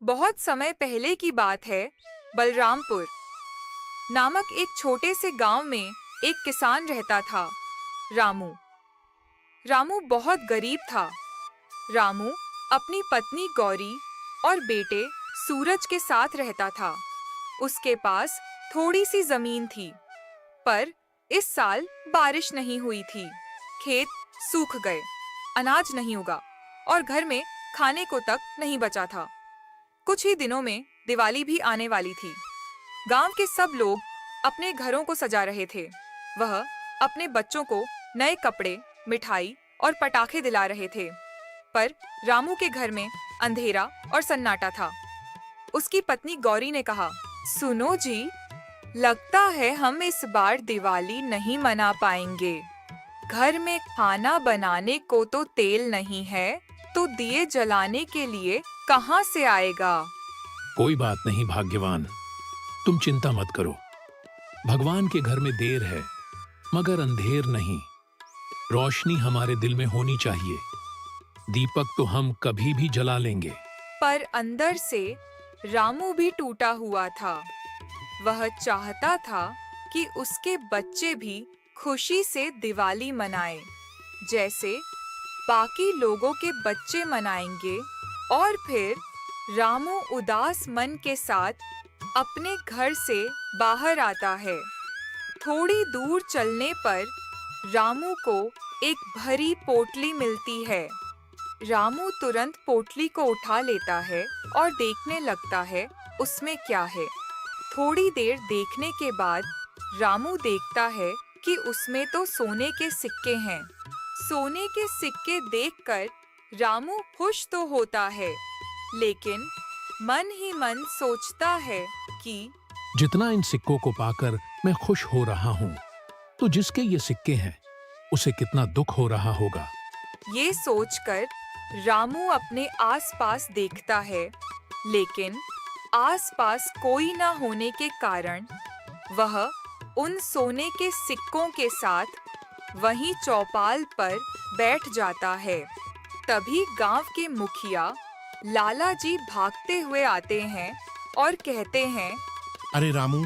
बहुत समय पहले की बात है। बलरामपुर नामक एक छोटे से गांव में एक किसान रहता था, रामू। रामू बहुत गरीब था। रामू अपनी पत्नी गौरी और बेटे सूरज के साथ रहता था। उसके पास थोड़ी सी जमीन थी, पर इस साल बारिश नहीं हुई थी। खेत सूख गए, अनाज नहीं उगा और घर में खाने को तक नहीं बचा था। कुछ ही दिनों में दिवाली भी आने वाली थी। गांव के सब लोग अपने घरों को सजा रहे थे। वह अपने बच्चों को नए कपड़े, मिठाई और पटाखे दिला रहे थे, पर रामू के घर में अंधेरा और सन्नाटा था। उसकी पत्नी गौरी ने कहा, सुनो जी, लगता है हम इस बार दिवाली नहीं मना पाएंगे। घर में खाना बनाने को तो तेल नहीं है, तो दिए जलाने के लिए कहाँ से आएगा? कोई बात नहीं भाग्यवान, तुम चिंता मत करो। भगवान के घर में देर है, मगर अंधेर नहीं। रोशनी हमारे दिल में होनी चाहिए। दीपक तो हम कभी भी जला लेंगे। पर अंदर से रामू भी टूटा हुआ था। वह चाहता था कि उसके बच्चे भी खुशी से दिवाली मनाएं, जैसे बाकी लोगों के बच्चे मनाएंगे। और फिर रामू उदास मन के साथ अपने घर से बाहर आता है। थोड़ी दूर चलने पर रामू को एक भरी पोटली मिलती है। रामू तुरंत पोटली को उठा लेता है और देखने लगता है उसमें क्या है। थोड़ी देर देखने के बाद रामू देखता है कि उसमें तो सोने के सिक्के हैं। सोने के सिक्के देखकर रामू खुश तो होता है, लेकिन मन ही मन सोचता है कि जितना इन सिक्कों को पाकर मैं खुश हो रहा हूँ, तो जिसके ये सिक्के हैं उसे कितना दुख हो रहा होगा। ये सोचकर रामू अपने आसपास देखता है, लेकिन आसपास कोई न होने के कारण वह उन सोने के सिक्कों के साथ वहीं चौपाल पर बैठ जाता है। तभी गांव के मुखिया लाला जी भागते हुए आते हैं और कहते हैं, अरे रामू,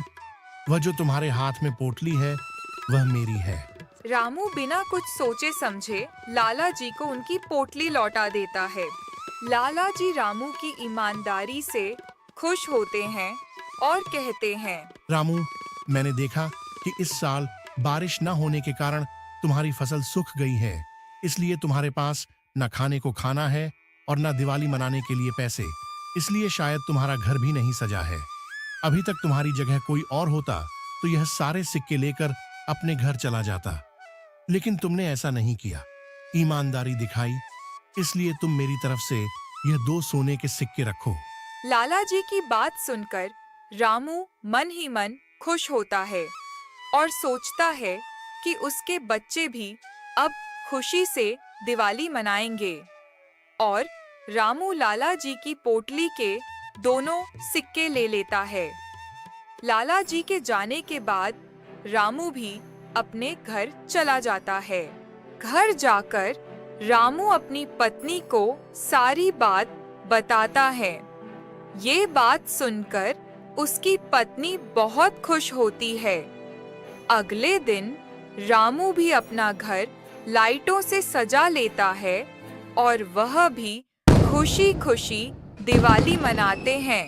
वह जो तुम्हारे हाथ में पोटली है वह मेरी है। रामू बिना कुछ सोचे समझे लाला जी को उनकी पोटली लौटा देता है। लाला जी रामू की ईमानदारी से खुश होते हैं और कहते हैं, रामू, मैंने देखा कि इस साल बारिश न होने के कारण तुम्हारी फसल सूख गई है, इसलिए तुम्हारे पास न खाने को खाना है और न दिवाली मनाने के लिए पैसे। इसलिए शायद तुम्हारा घर भी नहीं सजा है। अभी तक तुम्हारी जगह कोई और होता तो यह सारे सिक्के लेकर अपने घर चला जाता, लेकिन तुमने ऐसा नहीं किया, ईमानदारी दिखाई। इसलिए तुम मेरी तरफ से यह 2 सोने के सिक्के रखो। लाला जी की बात सुनकर रामू मन ही मन खुश होता है और सोचता है कि उसके बच्चे भी अब खुशी से दिवाली मनाएंगे। और रामू लाला जी की पोटली के दोनों सिक्के ले लेता है। लाला जी के जाने के बाद रामू भी अपने घर चला जाता है। घर जाकर रामू अपनी पत्नी को सारी बात बताता है। ये बात सुनकर उसकी पत्नी बहुत खुश होती है। अगले दिन रामू भी अपना घर लाइटों से सजा लेता है और वह भी खुशी खुशी दिवाली मनाते हैं।